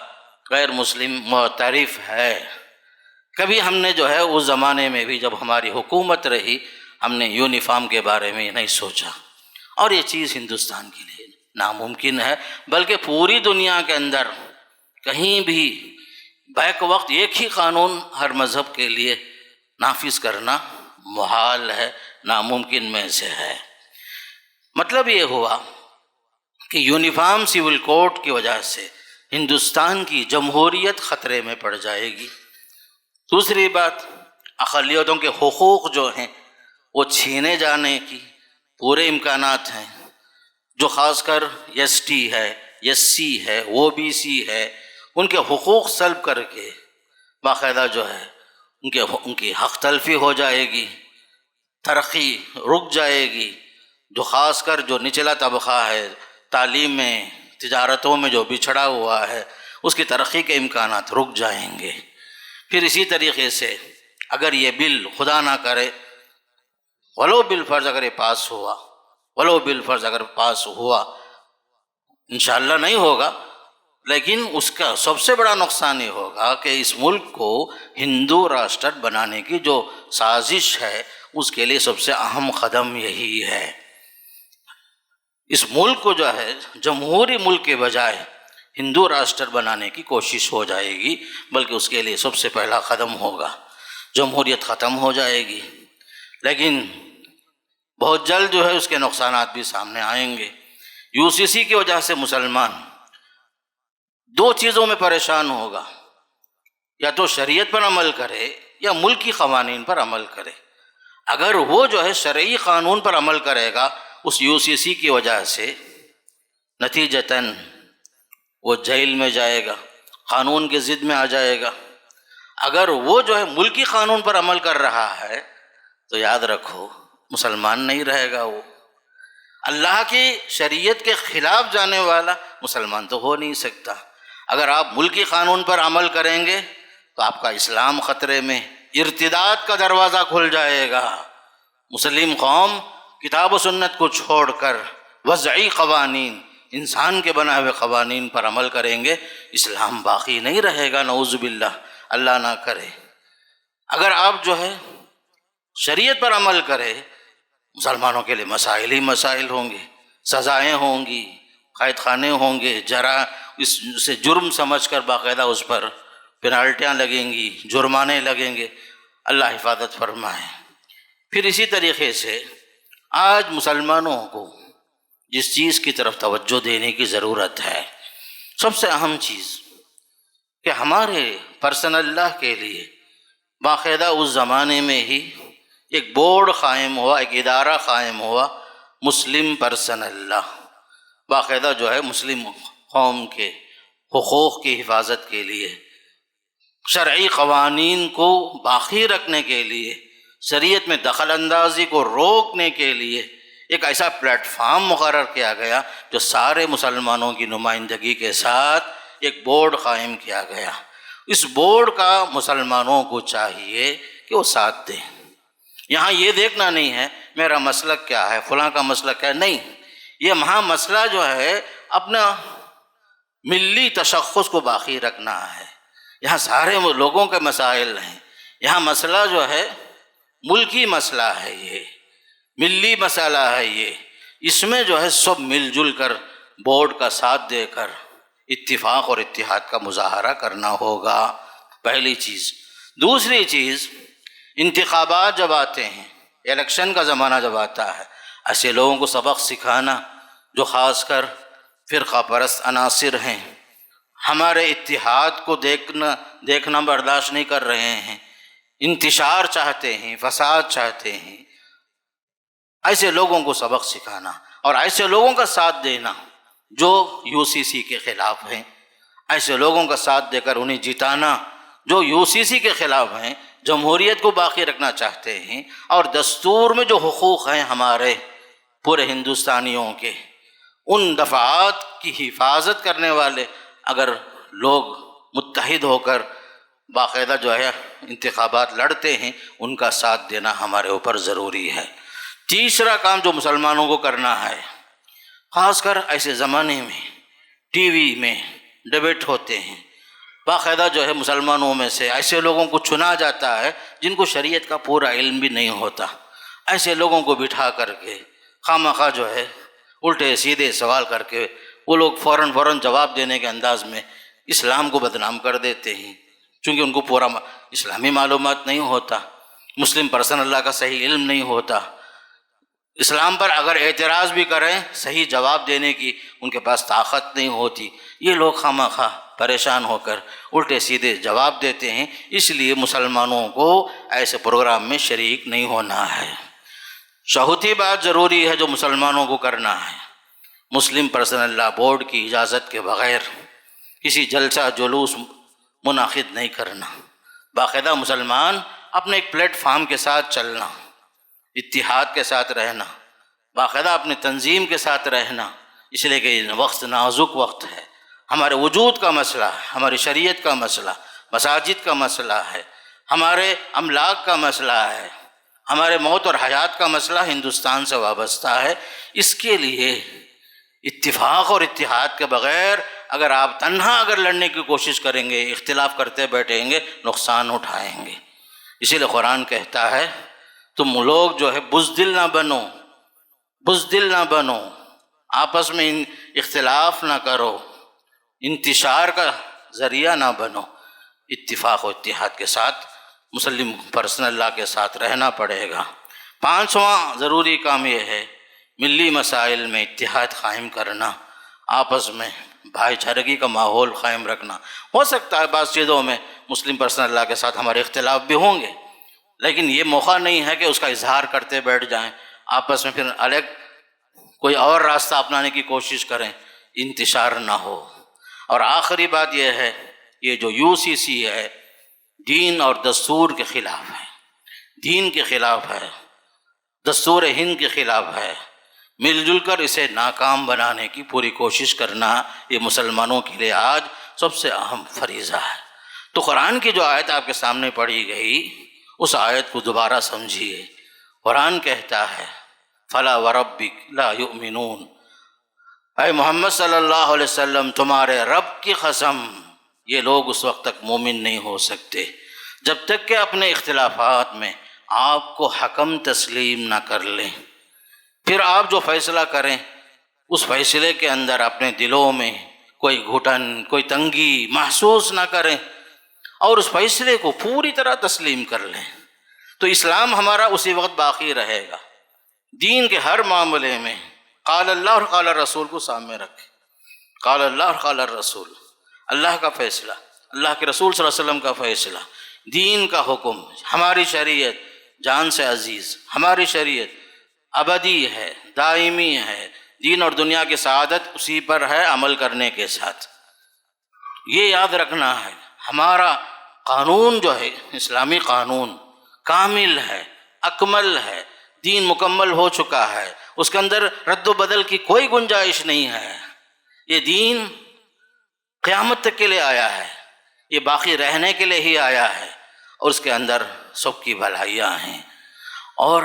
غیر مسلم معترف ہے۔ کبھی ہم نے جو ہے اس زمانے میں بھی جب ہماری حکومت رہی، ہم نے یونیفارم کے بارے میں نہیں سوچا، اور یہ چیز ہندوستان کے لیے ناممکن ہے، بلکہ پوری دنیا کے اندر کہیں بھی بیک وقت ایک ہی قانون ہر مذہب کے لیے نافذ کرنا محال ہے، ناممکن میں سے ہے۔ مطلب یہ ہوا کہ یونیفارم سول کوڈ کی وجہ سے ہندوستان کی جمہوریت خطرے میں پڑ جائے گی۔ دوسری بات، اقلیتوں کے حقوق جو ہیں وہ چھینے جانے کی پورے امکانات ہیں۔ جو خاص کر ST ہے، SC ہے، OBC ہے، ان کے حقوق سلب کر کے باقاعدہ جو ہے ان کی حق تلفی ہو جائے گی، ترقی رک جائے گی۔ جو خاص کر جو نچلا طبقہ ہے، تعلیم میں، تجارتوں میں جو بچھڑا ہوا ہے، اس کی ترقی کے امکانات رک جائیں گے۔ پھر اسی طریقے سے اگر یہ بل خدا نہ کرے، ولو بالفرض اگر یہ پاس ہوا، ولو بالفرض اگر پاس ہوا، انشاءاللہ نہیں ہوگا، لیکن اس کا سب سے بڑا نقصان یہ ہوگا کہ اس ملک کو ہندو راشٹر بنانے کی جو سازش ہے، اس کے لیے سب سے اہم قدم یہی ہے۔ اس ملک کو جو ہے جمہوری ملک کے بجائے ہندو راشٹر بنانے کی کوشش ہو جائے گی، بلکہ اس کے لیے سب سے پہلا قدم ہوگا، جمہوریت ختم ہو جائے گی۔ لیکن بہت جلد جو ہے اس کے نقصانات بھی سامنے آئیں گے۔ UCC کی وجہ سے مسلمان دو چیزوں میں پریشان ہوگا، یا تو شریعت پر عمل کرے یا ملکی قوانین پر عمل کرے۔ اگر وہ جو ہے شرعی قانون پر عمل کرے گا، اس UCC کی وجہ سے نتیجتاً وہ جیل میں جائے گا، قانون کی ضد میں آ جائے گا۔ اگر وہ جو ہے ملکی قانون پر عمل کر رہا ہے تو یاد رکھو مسلمان نہیں رہے گا، وہ اللہ کی شریعت کے خلاف جانے والا مسلمان تو ہو نہیں سکتا۔ اگر آپ ملکی قانون پر عمل کریں گے تو آپ کا اسلام خطرے میں، ارتداد کا دروازہ کھل جائے گا۔ مسلم قوم کتاب و سنت کو چھوڑ کر وضعی قوانین، انسان کے بنائے ہوئے قوانین پر عمل کریں گے، اسلام باقی نہیں رہے گا، نعوذ باللہ، اللہ نہ کرے۔ اگر آپ جو ہے شریعت پر عمل کرے، مسلمانوں کے لیے مسائل ہی مسائل ہوں گے، سزائیں ہوں گی، قید خانے ہوں گے، اس سے جرم سمجھ کر باقاعدہ اس پر پینالٹیاں لگیں گی، جرمانے لگیں گے، اللہ حفاظت فرمائے۔ پھر اسی طریقے سے آج مسلمانوں کو جس چیز کی طرف توجہ دینے کی ضرورت ہے، سب سے اہم چیز کہ ہمارے پرسنل لاء کے لیے باقاعدہ اس زمانے میں ہی ایک بورڈ قائم ہوا، ایک ادارہ قائم ہوا مسلم پرسن اللہ، باقاعدہ جو ہے مسلم قوم کے حقوق کی حفاظت کے لیے، شرعی قوانین کو باقی رکھنے کے لیے، شریعت میں دخل اندازی کو روکنے کے لیے ایک ایسا پلیٹ فارم مقرر کیا گیا جو سارے مسلمانوں کی نمائندگی کے ساتھ ایک بورڈ قائم کیا گیا۔ اس بورڈ کا مسلمانوں کو چاہیے کہ وہ ساتھ دیں۔ یہاں یہ دیکھنا نہیں ہے میرا مسلک کیا ہے، فلاں کا مسلک کیا ہے، نہیں، یہ وہاں مسئلہ جو ہے اپنا ملی تشخص کو باقی رکھنا ہے۔ یہاں سارے لوگوں کے مسائل ہیں، یہاں مسئلہ جو ہے ملکی مسئلہ ہے، یہ ملی مسئلہ ہے، یہ اس میں جو ہے سب مل جل کر بورڈ کا ساتھ دے کر اتفاق اور اتحاد کا مظاہرہ کرنا ہوگا، پہلی چیز۔ دوسری چیز، انتخابات جب آتے ہیں، الیکشن کا زمانہ جب آتا ہے، ایسے لوگوں کو سبق سکھانا جو خاص کر فرقہ پرست عناصر ہیں، ہمارے اتحاد کو دیکھنا برداشت نہیں کر رہے ہیں، انتشار چاہتے ہیں، فساد چاہتے ہیں، ایسے لوگوں کو سبق سکھانا اور ایسے لوگوں کا ساتھ دینا جو یو سی سی کے خلاف ہیں، ایسے لوگوں کا ساتھ دے کر انہیں جتانا جو یو سی سی کے خلاف ہیں، جمہوریت کو باقی رکھنا چاہتے ہیں، اور دستور میں جو حقوق ہیں ہمارے پورے ہندوستانیوں کے، ان دفعات کی حفاظت کرنے والے اگر لوگ متحد ہو کر باقاعدہ جو ہے انتخابات لڑتے ہیں، ان کا ساتھ دینا ہمارے اوپر ضروری ہے۔ تیسرا کام جو مسلمانوں کو کرنا ہے، خاص کر ایسے زمانے میں ٹی وی میں ڈیبیٹ ہوتے ہیں، باقاعدہ جو ہے مسلمانوں میں سے ایسے لوگوں کو چنا جاتا ہے جن کو شریعت کا پورا علم بھی نہیں ہوتا، ایسے لوگوں کو بٹھا کر کے خواہ جو ہے الٹے سیدھے سوال کر کے وہ لوگ فوراً جواب دینے کے انداز میں اسلام کو بدنام کر دیتے ہیں، چونکہ ان کو پورا اسلامی معلومات نہیں ہوتا، مسلم پرسن اللہ کا صحیح علم نہیں ہوتا، اسلام پر اگر اعتراض بھی کریں صحیح جواب دینے کی ان کے پاس طاقت نہیں ہوتی، یہ لوگ خواہ پریشان ہو کر الٹے سیدھے جواب دیتے ہیں۔ اس لیے مسلمانوں کو ایسے پروگرام میں شریک نہیں ہونا ہے۔ چوتھی بات ضروری ہے جو مسلمانوں کو کرنا ہے، مسلم پرسنل لا بورڈ کی اجازت کے بغیر کسی جلسہ جلوس منعقد نہیں کرنا، باقاعدہ مسلمان اپنے ایک پلیٹ فارم کے ساتھ چلنا، اتحاد کے ساتھ رہنا، باقاعدہ اپنی تنظیم کے ساتھ رہنا، اس لیے کہ وقت نازک وقت ہے، ہمارے وجود کا مسئلہ ہے، ہماری شریعت کا مسئلہ، مساجد کا مسئلہ ہے، ہمارے املاک کا مسئلہ ہے، ہمارے موت اور حیات کا مسئلہ ہندوستان سے وابستہ ہے۔ اس کے لیے اتفاق اور اتحاد کے بغیر اگر آپ تنہا لڑنے کی کوشش کریں گے، اختلاف کرتے بیٹھیں گے، نقصان اٹھائیں گے۔ اسی لیے قرآن کہتا ہے تم لوگ جو ہے بزدل نہ بنو، آپس میں اختلاف نہ کرو، انتشار کا ذریعہ نہ بنو، اتفاق و اتحاد کے ساتھ مسلم پرسن اللہ کے ساتھ رہنا پڑے گا۔ پانچواں ضروری کام یہ ہے ملی مسائل میں اتحاد قائم کرنا، آپس میں بھائی چارگی کا ماحول قائم رکھنا۔ ہو سکتا ہے بعض چیزوں میں مسلم پرسن اللہ کے ساتھ ہمارے اختلاف بھی ہوں گے، لیکن یہ موقع نہیں ہے کہ اس کا اظہار کرتے بیٹھ جائیں، آپس میں پھر الگ کوئی اور راستہ اپنانے کی کوشش کریں، انتشار نہ ہو۔ اور آخری بات یہ ہے، یہ جو یو سی سی ہے دین اور دستور کے خلاف ہے، دین کے خلاف ہے، دستور ہند کے خلاف ہے، مل جل کر اسے ناکام بنانے کی پوری کوشش کرنا یہ مسلمانوں کے لیے آج سب سے اہم فریضہ ہے۔ تو قرآن کی جو آیت آپ کے سامنے پڑھی گئی اس آیت کو دوبارہ سمجھیے۔ قرآن کہتا ہے فَلَا وَرَبِّكَ لَا يُؤْمِنُونَ، اے محمد صلی اللہ علیہ وسلم تمہارے رب کی قسم یہ لوگ اس وقت تک مومن نہیں ہو سکتے جب تک کہ اپنے اختلافات میں آپ کو حکم تسلیم نہ کر لیں، پھر آپ جو فیصلہ کریں اس فیصلے کے اندر اپنے دلوں میں کوئی گھٹن کوئی تنگی محسوس نہ کریں اور اس فیصلے کو پوری طرح تسلیم کر لیں، تو اسلام ہمارا اسی وقت باقی رہے گا۔ دین کے ہر معاملے میں قال اللہ اور قال رسول کو سامنے رکھیں، قال اللہ اور قال رسول، اللہ کا فیصلہ، اللہ کے رسول صلی اللہ علیہ وسلم کا فیصلہ، دین کا حکم، ہماری شریعت جان سے عزیز، ہماری شریعت ابدی ہے، دائمی ہے، دین اور دنیا کی سعادت اسی پر ہے عمل کرنے کے ساتھ۔ یہ یاد رکھنا ہے ہمارا قانون جو ہے اسلامی قانون کامل ہے، اکمل ہے، دین مکمل ہو چکا ہے، اس کے اندر رد و بدل کی کوئی گنجائش نہیں ہے۔ یہ دین قیامت تک کے لیے آیا ہے، یہ باقی رہنے کے لیے ہی آیا ہے، اور اس کے اندر سب کی بھلائیاں ہیں۔ اور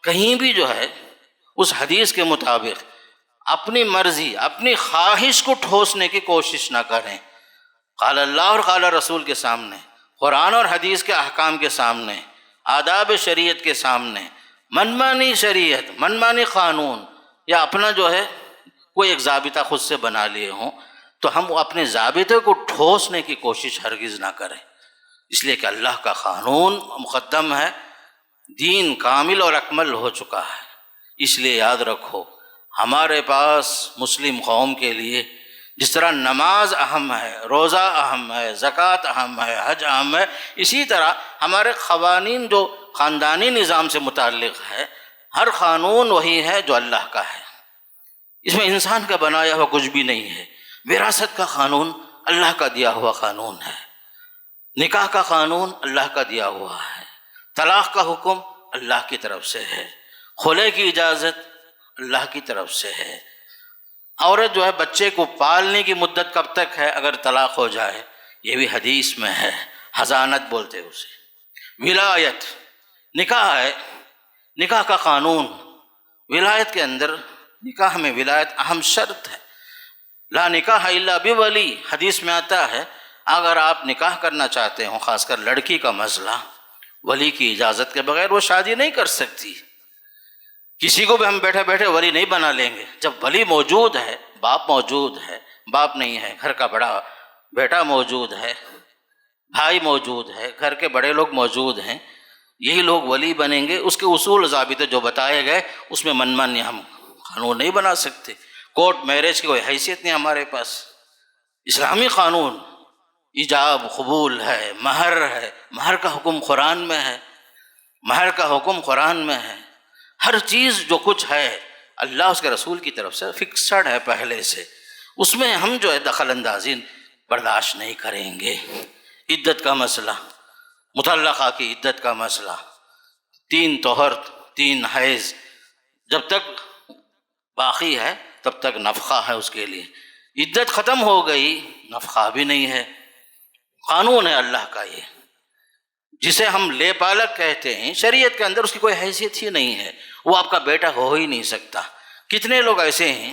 کہیں بھی جو ہے اس حدیث کے مطابق اپنی مرضی، اپنی خواہش کو ٹھوسنے کی کوشش نہ کریں۔ قال اللہ اور قال رسول کے سامنے، قرآن اور حدیث کے احکام کے سامنے، آداب شریعت کے سامنے منمانی شریعت، منمانی قانون، یا اپنا جو ہے کوئی ایک ضابطہ خود سے بنا لیے ہوں، تو ہم اپنے ضابطے کو ٹھوسنے کی کوشش ہرگز نہ کریں، اس لیے کہ اللہ کا قانون مقدم ہے، دین کامل اور اکمل ہو چکا ہے۔ اس لیے یاد رکھو ہمارے پاس مسلم قوم کے لیے جس طرح نماز اہم ہے، روزہ اہم ہے، زکوٰۃ اہم ہے، حج اہم ہے، اسی طرح ہمارے قوانین جو خاندانی نظام سے متعلق ہے، ہر قانون وہی ہے جو اللہ کا ہے، اس میں انسان کا بنایا ہوا کچھ بھی نہیں ہے۔ وراثت کا قانون اللہ کا دیا ہوا قانون ہے، نکاح کا قانون اللہ کا دیا ہوا ہے، طلاق کا حکم اللہ کی طرف سے ہے، خلع کی اجازت اللہ کی طرف سے ہے۔ عورت جو ہے بچے کو پالنے کی مدت کب تک ہے اگر طلاق ہو جائے، یہ بھی حدیث میں ہے، حضانت بولتے اسے۔ ولایت، نکاح ہے، نکاح کا قانون، ولایت کے اندر نکاح میں ولایت اہم شرط ہے۔ لا نکاح الا بولی، حدیث میں آتا ہے اگر آپ نکاح کرنا چاہتے ہوں، خاص کر لڑکی کا مسئلہ، ولی کی اجازت کے بغیر وہ شادی نہیں کر سکتی۔ کسی کو بھی ہم بیٹھے بیٹھے ولی نہیں بنا لیں گے، جب ولی موجود ہے، باپ موجود ہے، باپ نہیں ہے، گھر کا بڑا بیٹا موجود ہے، بھائی موجود ہے، گھر کے بڑے لوگ موجود ہیں، یہی لوگ ولی بنیں گے۔ اس کے اصول ضابطے جو بتائے گئے اس میں منمانی ہم قانون نہیں بنا سکتے۔ کورٹ میرج کی کوئی حیثیت نہیں ہمارے پاس۔ اسلامی قانون ایجاب قبول ہے، مہر کا حکم قرآن میں ہے، مہر کا حکم قرآن میں ہے، ہر چیز جو کچھ ہے اللہ اس کے رسول کی طرف سے فکسڈ ہے پہلے سے، اس میں ہم جو ہے دخل اندازی برداشت نہیں کریں گے۔ عدت کا مسئلہ، مطلقہ کی عدت کا مسئلہ، 3 طہر 3 حیض، جب تک باقی ہے تب تک نفقہ ہے اس کے لیے، عدت ختم ہو گئی نفقہ بھی نہیں ہے۔ قانون ہے اللہ کا یہ، جسے ہم لے پالک کہتے ہیں، شریعت کے اندر اس کی کوئی حیثیت ہی نہیں ہے، وہ آپ کا بیٹا ہو ہی نہیں سکتا۔ کتنے لوگ ایسے ہیں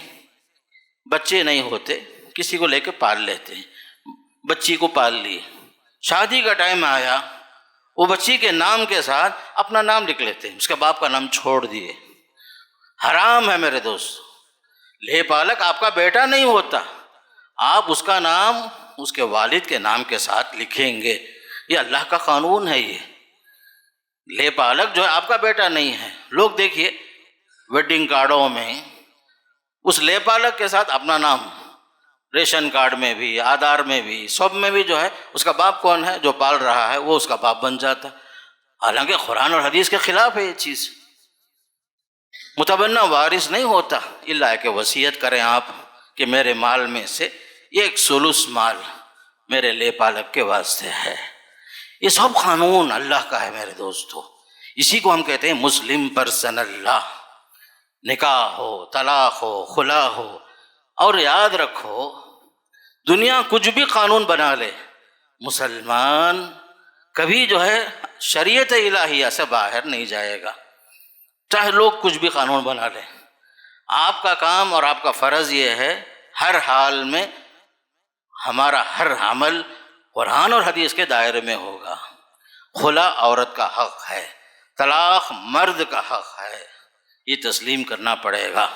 بچے نہیں ہوتے، کسی کو لے کے پال لیتے ہیں، بچی کو پال لیے، شادی کا ٹائم آیا وہ بچی کے نام کے ساتھ اپنا نام لکھ لیتے ہیں، اس کے باپ کا نام چھوڑ دیے۔ حرام ہے میرے دوست، لے پالک آپ کا بیٹا نہیں ہوتا، آپ اس کا نام اس کے والد کے نام کے ساتھ لکھیں گے، یہ اللہ کا قانون ہے۔ یہ لے پالک جو ہے آپ کا بیٹا نہیں ہے۔ لوگ دیکھیے ویڈنگ کارڈوں میں اس لے پالک کے ساتھ اپنا نام، ریشن کارڈ میں بھی، آدھار میں بھی، سب میں بھی جو ہے اس کا باپ کون ہے جو پال رہا ہے وہ اس کا باپ بن جاتا، حالانکہ قرآن اور حدیث کے خلاف ہے یہ چیز۔ متبنہ وارث نہیں ہوتا الا کہ وصیت کریں آپ کہ میرے مال میں سے ایک ثلث مال میرے لے پالک کے واسطے ہے۔ یہ سب قانون اللہ کا ہے میرے دوستو، اسی کو ہم کہتے ہیں مسلم پرسنل لا۔ نکاح ہو، طلاق ہو، خلا ہو، اور یاد رکھو دنیا کچھ بھی قانون بنا لے، مسلمان کبھی جو ہے شریعت الہیہ سے باہر نہیں جائے گا، چاہے لوگ کچھ بھی قانون بنا لیں۔ آپ کا کام اور آپ کا فرض یہ ہے ہر حال میں ہمارا ہر عمل قرآن اور حدیث کے دائرے میں ہوگا۔ خلا عورت کا حق ہے، طلاق مرد کا حق ہے، یہ تسلیم کرنا پڑے گا۔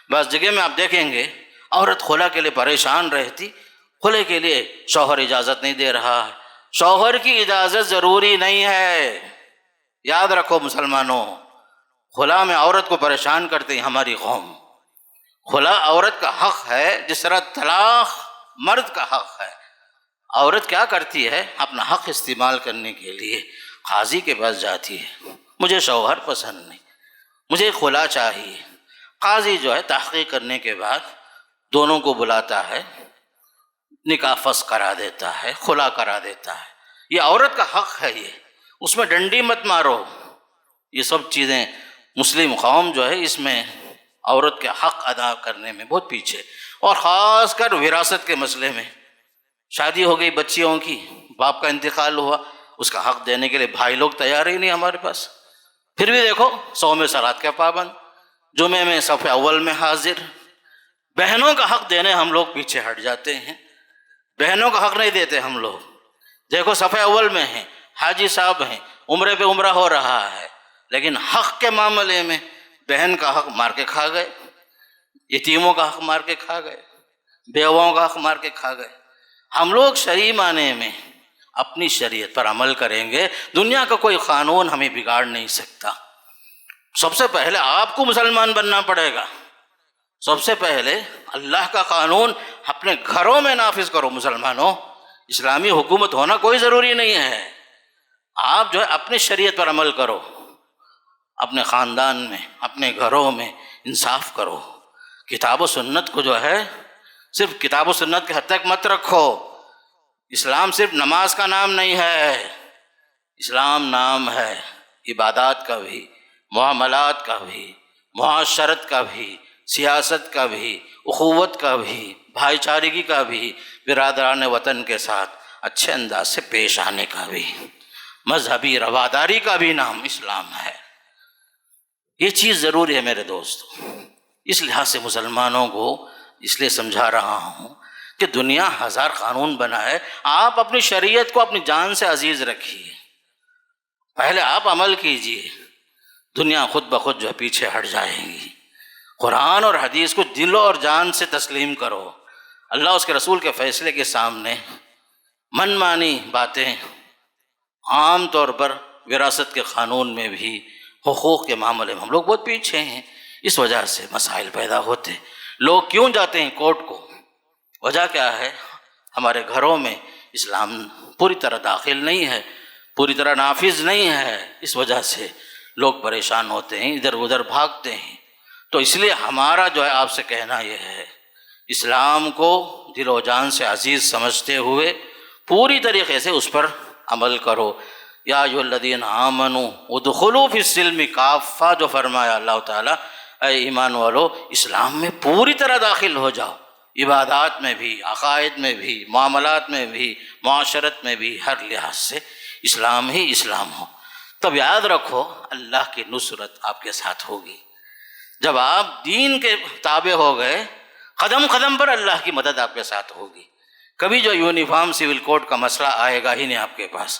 بعض جگہ میں آپ دیکھیں گے عورت خلا کے لیے پریشان رہتی، خلے کے لیے شوہر اجازت نہیں دے رہا ہے۔ شوہر کی اجازت ضروری نہیں ہے، یاد رکھو مسلمانوں، خلا میں عورت کو پریشان کرتے ہیں ہماری قوم۔ خلا عورت کا حق ہے جس طرح طلاق مرد کا حق ہے۔ عورت کیا کرتی ہے اپنا حق استعمال کرنے کے لیے قاضی کے پاس جاتی ہے، مجھے شوہر پسند نہیں، مجھے خلا چاہیے۔ قاضی جو ہے تحقیق کرنے کے بعد دونوں کو بلاتا ہے، نکاح فسخ کرا دیتا ہے، خلا کرا دیتا ہے۔ یہ عورت کا حق ہے، یہ اس میں ڈنڈی مت مارو۔ یہ سب چیزیں مسلم قوم جو ہے اس میں عورت کے حق ادا کرنے میں بہت پیچھے، اور خاص کر وراثت کے مسئلے میں۔ شادی ہو گئی بچیوں کی، باپ کا انتقال ہوا، اس کا حق دینے کے لیے بھائی لوگ تیار ہی نہیں ہمارے پاس۔ پھر بھی دیکھو 100 میں صلات کے پابند، جمعے میں صف اول میں حاضر۔ بہنوں کا حق دینے ہم لوگ پیچھے ہٹ جاتے ہیں، بہنوں کا حق نہیں دیتے ہم لوگ۔ دیکھو صف اول میں ہیں، حاجی صاحب ہیں، عمرے پہ عمرہ ہو رہا ہے، لیکن حق کے معاملے میں بہن کا حق مار کے کھا گئے، یتیموں کا حق مار کے کھا گئے، بیواؤں کا حق مار کے کھا گئے۔ ہم لوگ شرعی معنی میں اپنی شریعت پر عمل کریں گے، دنیا کا کوئی قانون ہمیں بگاڑ نہیں سکتا۔ سب سے پہلے آپ کو مسلمان بننا پڑے گا، سب سے پہلے اللہ کا قانون اپنے گھروں میں نافذ کرو۔ مسلمانوں، اسلامی حکومت ہونا کوئی ضروری نہیں ہے، آپ جو ہے اپنی شریعت پر عمل کرو، اپنے خاندان میں، اپنے گھروں میں انصاف کرو۔ کتاب و سنت کو جو ہے صرف کتاب و سنت کے حد تک مت رکھو۔ اسلام صرف نماز کا نام نہیں ہے، اسلام نام ہے عبادات کا بھی، معاملات کا بھی، معاشرت کا بھی، سیاست کا بھی، اخوت کا بھی، بھائی چارگی کا بھی، برادران وطن کے ساتھ اچھے انداز سے پیش آنے کا بھی، مذہبی رواداری کا بھی نام اسلام ہے۔ یہ چیز ضروری ہے میرے دوستو۔ اس لحاظ سے مسلمانوں کو اس لیے سمجھا رہا ہوں کہ دنیا 1000 قانون بنائے، آپ اپنی شریعت کو اپنی جان سے عزیز رکھیے، پہلے آپ عمل کیجئے، دنیا خود بخود جو ہے پیچھے ہٹ جائے گی۔ قرآن اور حدیث کو دل اور جان سے تسلیم کرو۔ اللہ اس کے رسول کے فیصلے کے سامنے من مانی باتیں، عام طور پر وراثت کے قانون میں بھی، حقوق کے معاملے میں ہم لوگ بہت پیچھے ہیں۔ اس وجہ سے مسائل پیدا ہوتے۔ لوگ کیوں جاتے ہیں کورٹ کو؟ وجہ کیا ہے؟ ہمارے گھروں میں اسلام پوری طرح داخل نہیں ہے، پوری طرح نافذ نہیں ہے، اس وجہ سے لوگ پریشان ہوتے ہیں، ادھر ادھر بھاگتے ہیں۔ تو اس لیے ہمارا جو ہے آپ سے کہنا یہ ہے، اسلام کو دل و جان سے عزیز سمجھتے ہوئے پوری طریقے سے اس پر عمل کرو۔ یا ایھا الذین آمنوا ادخلوا فی السلم کافہ، جو فرمایا اللہ تعالیٰ، اے ایمان والو اسلام میں پوری طرح داخل ہو جاؤ، عبادات میں بھی، عقائد میں بھی، معاملات میں بھی، معاشرت میں بھی، ہر لحاظ سے اسلام ہی اسلام ہو۔ تب یاد رکھو اللہ کی نصرت آپ کے ساتھ ہوگی۔ جب آپ دین کے تابع ہو گئے، قدم قدم پر اللہ کی مدد آپ کے ساتھ ہوگی۔ کبھی جو یونیفارم سول کوڈ کا مسئلہ آئے گا ہی نہیں آپ کے پاس،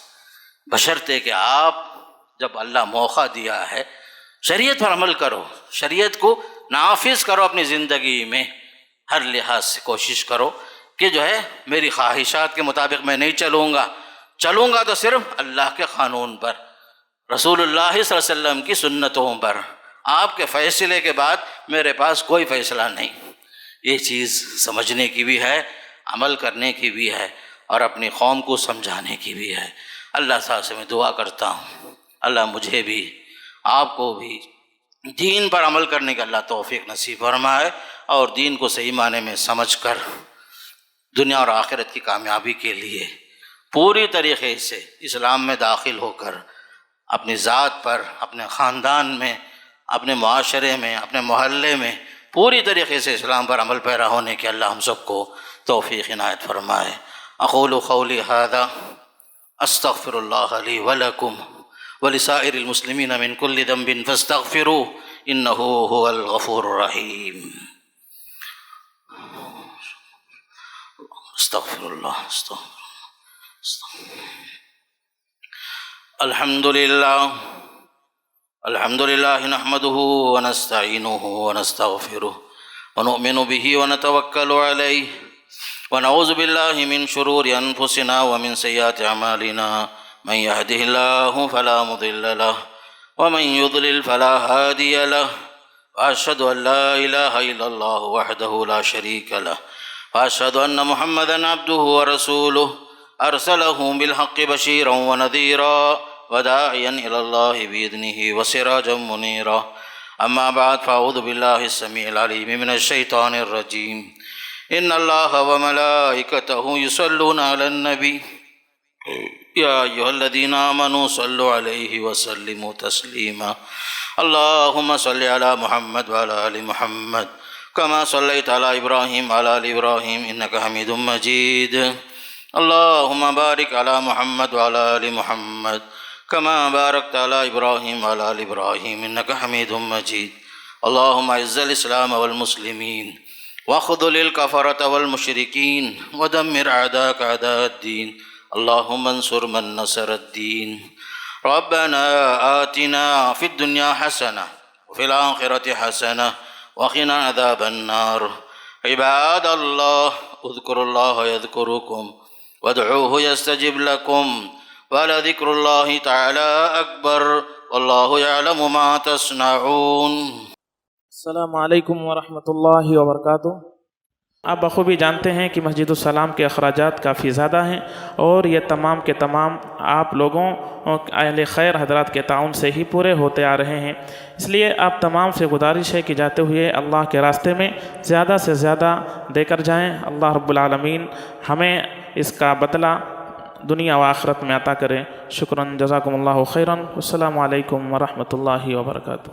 بشرطے کہ آپ جب اللہ موقع دیا ہے شریعت پر عمل کرو، شریعت کو نافذ کرو اپنی زندگی میں، ہر لحاظ سے کوشش کرو کہ جو ہے میری خواہشات کے مطابق میں نہیں چلوں گا تو صرف اللہ کے قانون پر، رسول اللہ صلی اللہ علیہ وسلم کی سنتوں پر، آپ کے فیصلے کے بعد میرے پاس کوئی فیصلہ نہیں۔ یہ چیز سمجھنے کی بھی ہے، عمل کرنے کی بھی ہے، اور اپنی قوم کو سمجھانے کی بھی ہے۔ اللہ تعالیٰ سے میں دعا کرتا ہوں اللہ مجھے بھی آپ کو بھی دین پر عمل کرنے کا اللہ توفیق نصیب فرمائے، اور دین کو صحیح معنی میں سمجھ کر دنیا اور آخرت کی کامیابی کے لیے پوری طریقے سے اسلام میں داخل ہو کر اپنی ذات پر، اپنے خاندان میں، اپنے معاشرے میں، اپنے محلے میں پوری طریقے سے اسلام پر عمل پیرا ہونے کے اللہ ہم سب کو توفیق عنایت فرمائے۔ اقول قولی ھذا استغفر اللہ لی ولکم ولسائر المسلمین من کل ذنب فاستغفروہ انہ ھو الغفور الرحیم۔ استغفر اللہ الحمد للہ نحمده ونستعینه ونستغفره ونؤمن به ونتوکل علیہ ونعوذ باللہ من شرور انفسنا ومن سیئات اعمالنا من يهده الله فلا مضل له ومن يضلل فلا هادي له واشهد ان لا اله الا الله وحده لا شريك له واشهد ان محمدا عبده ورسوله ارسله بالحق بشيرا ونذيرا وداعيا الى الله باذنه وسراجا منيرا أما بعد فأعوذ بالله السميع العليم من الشيطان الرجيم إن الله وملائكته يصلون على النبي يا أيها الذين آمنوا صلوا عليه وسلموا تسليما اللهم صل على محمد وعلى آل محمد كما صليت على إبراهيم وعلى آل إبراهيم إنك حميد مجيد اللهم بارك على محمد وعلى آل محمد كما باركت على إبراهيم وعلى آل إبراهيم إنك حميد مجيد اللهم أعز الإسلام والمسلمين واخذل الكفرة والمشركين ودمر أعداءك أعداء الدين اللهم انصر من نصر الدين ربنا آتنا في الدنيا حسنة وفي الآخرة حسنة وقنا عذاب النار عباد الله اذكروا الله يذكركم وادعوه يستجب لكم ولذكر الله تعالى أكبر والله يعلم ما تصنعون. السلام علیکم ورحمۃ اللہ وبرکاتہ. آپ بخوبی جانتے ہیں کہ مسجد السلام کے اخراجات کافی زیادہ ہیں اور یہ تمام کے تمام آپ لوگوں اہل خیر حضرات کے تعاون سے ہی پورے ہوتے آ رہے ہیں. اس لیے آپ تمام سے گزارش ہے کہ جاتے ہوئے اللہ کے راستے میں زیادہ سے زیادہ دے کر جائیں. اللہ رب العالمین ہمیں اس کا بدلہ دنیا و آخرت میں عطا کرے. شکراً، جزاکم اللہ خیراً. السلام علیکم ورحمۃ اللہ وبرکاتہ.